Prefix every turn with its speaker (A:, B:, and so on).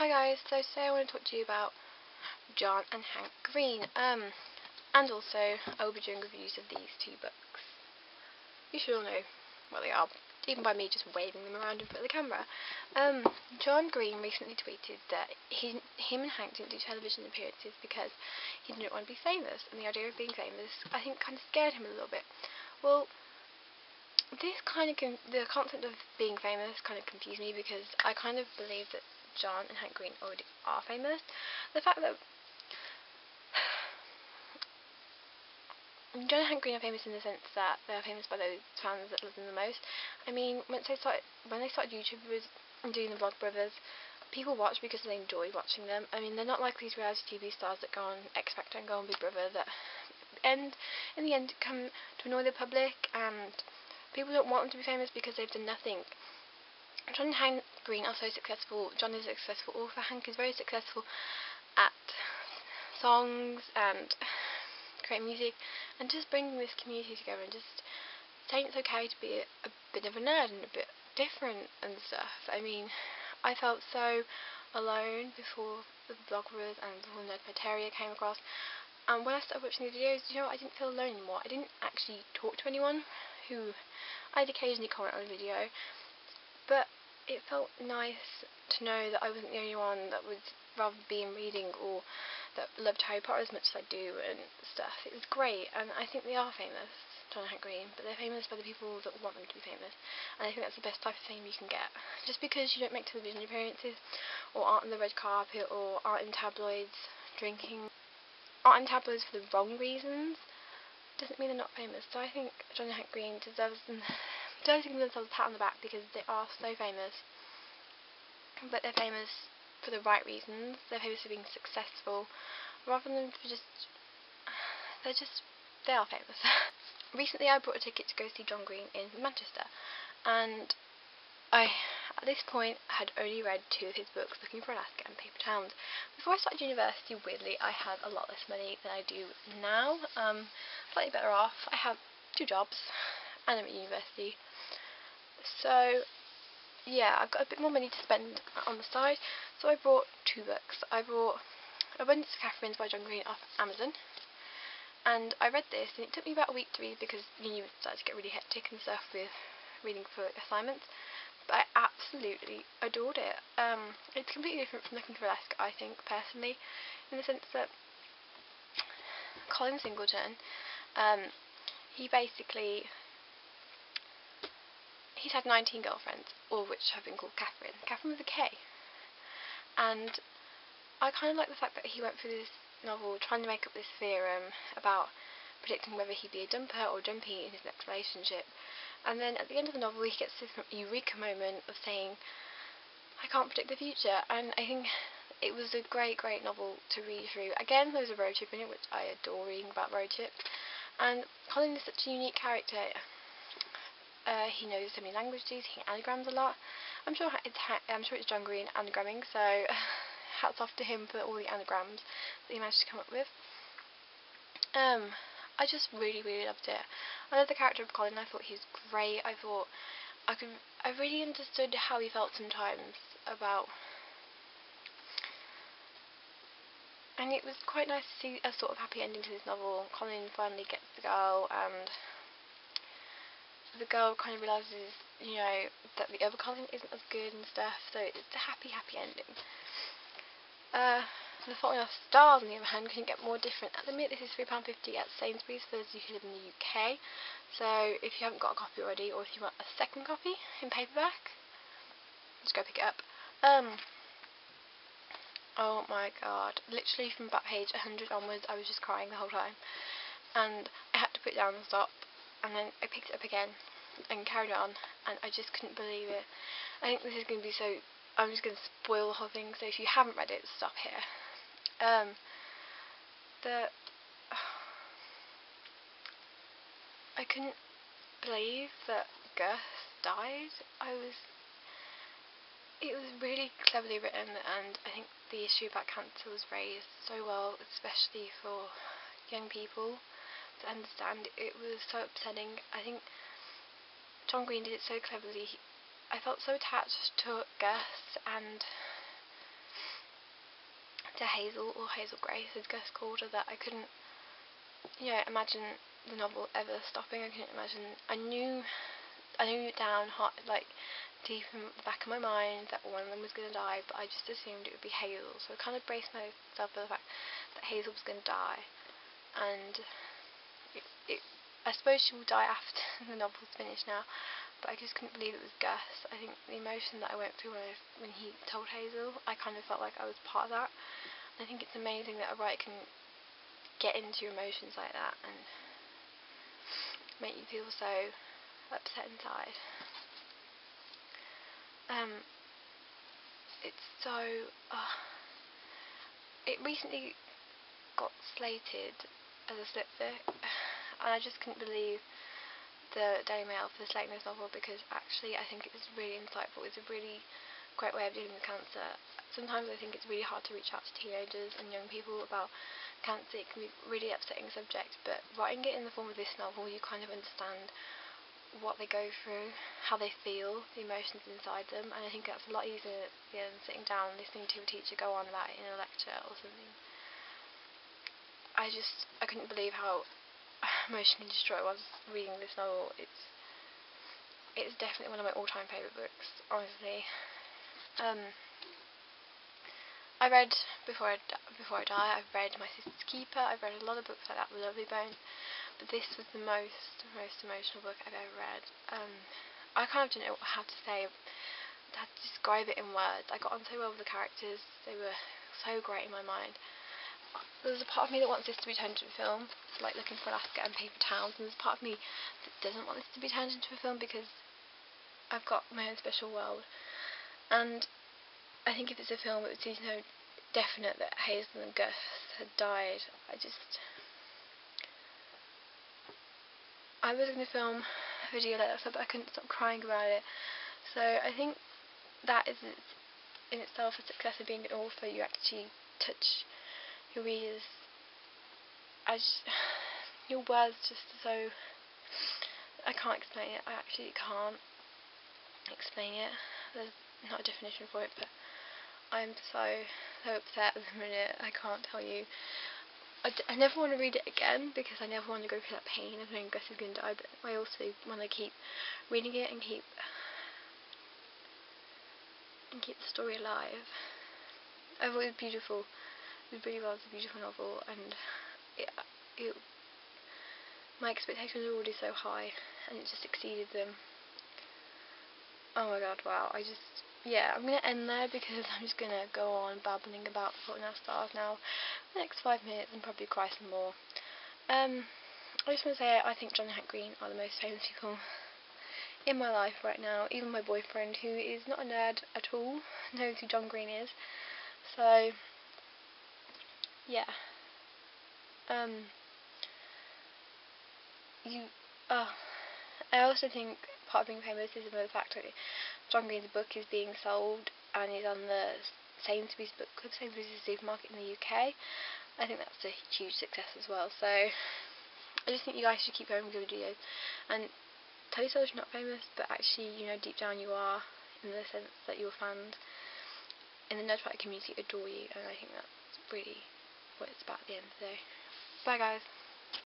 A: Hi guys, so today I want to talk to you about John and Hank Green, and also I will be doing reviews of these two books. You should all know what they are, even by me just waving them around in front of the camera. John Green recently tweeted that him and Hank didn't do television appearances because he didn't want to be famous, and the idea of being famous, I think, kind of scared him a little bit. Well, the concept of being famous kind of confused me because I kind of believe that John and Hank Green already are famous. The fact that John and Hank Green are famous in the sense that they're famous by those fans that love them the most. I mean, when they started YouTubers and doing the Vlog Brothers, people watch because they enjoy watching them. I mean, they're not like these reality TV stars that go on X Factor and go on Big Brother that in the end come to annoy the public, and people don't want them to be famous because they've done nothing. John and Hank Green are so successful. John is a successful author. Hank is very successful at songs and creating music and just bringing this community together and just saying it's okay to be a bit of a nerd and a bit different and stuff. I mean, I felt so alone before the Vloggers and before Nerdpeteria came across. And when I started watching the videos, I didn't feel alone anymore. I didn't actually talk to anyone who I'd occasionally comment on a video, but it felt nice to know that I wasn't the only one that would rather be in reading or that loved Harry Potter as much as I do and stuff. It was great, and I think they are famous, John and Hank Green, but they're famous by the people that want them to be famous, and I think that's the best type of fame you can get. Just because you don't make television appearances or aren't on the red carpet or aren't in tabloids for the wrong reasons doesn't mean they're not famous. So I think John and Hank Green deserve to give themselves a pat on the back because they are so famous, but they're famous for the right reasons. They're famous for being successful rather than for they are famous. Recently I bought a ticket to go see John Green in Manchester, and I at this point had only read 2 of his books, Looking for Alaska and Paper Towns. Before I started university, weirdly, I had a lot less money than I do now. Slightly better off. I have 2 jobs and I'm at university. So yeah, I've got a bit more money to spend on the side, so I bought 2 books. I bought Abundance of Catherines by John Green off Amazon, and I read this, and it took me about a week to read because you started to get really hectic and stuff with reading for assignments, but I absolutely adored it. It's completely different from Looking for Alaska, I think, personally, in the sense that Colin Singleton, he's had 19 girlfriends, all of which have been called Catherine. Catherine with a K. And I kind of like the fact that he went through this novel trying to make up this theorem about predicting whether he'd be a dumper or jumpy in his next relationship. And then at the end of the novel, he gets this eureka moment of saying, I can't predict the future. And I think it was a great, great novel to read through. Again, there was a road trip in it, which I adore reading about road trips. And Colin is such a unique character. He knows so many languages, he anagrams a lot. I'm sure it's John Green anagramming, so hats off to him for all the anagrams that he managed to come up with. I just really, really loved it. I love the character of Colin. I thought he was great. I thought I really understood how he felt sometimes about, and it was quite nice to see a sort of happy ending to this novel. Colin finally gets the girl, and the girl kind of realises, that the other Colin isn't as good and stuff, so it's a happy, happy ending. The Fault in Our Stars, on the other hand, couldn't get more different. At the minute, this is £3.50 at Sainsbury's for those of you who live in the UK, so if you haven't got a copy already, or if you want a second copy in paperback, just go pick it up. Oh my god, literally from about page 100 onwards, I was just crying the whole time, and I had to put it down and stop, and then I picked it up again and carried on, and I just couldn't believe it. I think this is going to be I'm just going to spoil the whole thing, so if you haven't read it, stop here. I couldn't believe that Gus died. It was really cleverly written, and I think the issue about cancer was raised so well, especially for young people to understand. It was so upsetting. I think John Green did it so cleverly. I felt so attached to Gus, and to Hazel, or Hazel Grace as Gus called her, that I couldn't, imagine the novel ever stopping. I couldn't imagine. I knew down hot, like deep in the back of my mind, that one of them was going to die, but I just assumed it would be Hazel. So I kind of braced myself for the fact that Hazel was going to die, and I suppose she will die after the novel's finished now. But I just couldn't believe it was Gus. I think the emotion that I went through when he told Hazel, I kind of felt like I was part of that. I think it's amazing that a writer can get into your emotions like that and make you feel so upset inside. It's so... it recently got slated as a slip fic, and I just couldn't believe the Daily Mail for slating this novel, because actually I think it was really insightful. It's a really great way of dealing with cancer. Sometimes I think it's really hard to reach out to teenagers and young people about cancer. It can be a really upsetting subject, but writing it in the form of this novel, you kind of understand what they go through, how they feel, the emotions inside them, and I think that's a lot easier than sitting down and listening to a teacher go on about it in a lecture or something. I couldn't believe how emotionally distraught I was reading this novel. It's definitely one of my all-time favourite books, honestly. I read Before I Die, I've read My Sister's Keeper, I've read a lot of books like that, The Lovely Bones, but this was the most emotional book I've ever read. I kind of didn't know how to say, how to describe it in words. I got on so well with the characters, they were so great in my mind. There's a part of me that wants this to be turned into a film, like Looking for Alaska and Paper Towns, and there's a part of me that doesn't want this to be turned into a film because I've got my own special world. And I think if it's a film, it would be so definite that Hazel and Gus had died. I was going to film a video like that, but I couldn't stop crying about it. So I think that is in itself a success of being an author. You actually touch your readers. Your words just so... I can't explain it. I actually can't explain it. There's not a definition for it, but I'm so upset at the minute. I can't tell you. I never want to read it again, because I never want to go through that pain of knowing Gus is going to die, but I also want to keep reading it and keep the story alive. I thought it was beautiful. It really was a beautiful novel, and my expectations were already so high, and it just exceeded them. Oh my god, wow. I'm going to end there, because I'm just going to go on babbling about The Fault in Our Stars now for the next 5 minutes and probably cry some more. I just want to say I think John and Hank Green are the most famous people in my life right now. Even my boyfriend, who is not a nerd at all, knows who John Green is. So, yeah. I also think part of being famous is the fact that John Green's book is being sold and is on the Sainsbury's book club, Sainsbury's is a supermarket in the UK. I think that's a huge success as well. So I just think you guys should keep going with your videos and tell yourself you're not famous, but actually, deep down you are, in the sense that your fans in the nerdwriter community adore you, and I think that's really what it's about at the end of the day. Bye guys.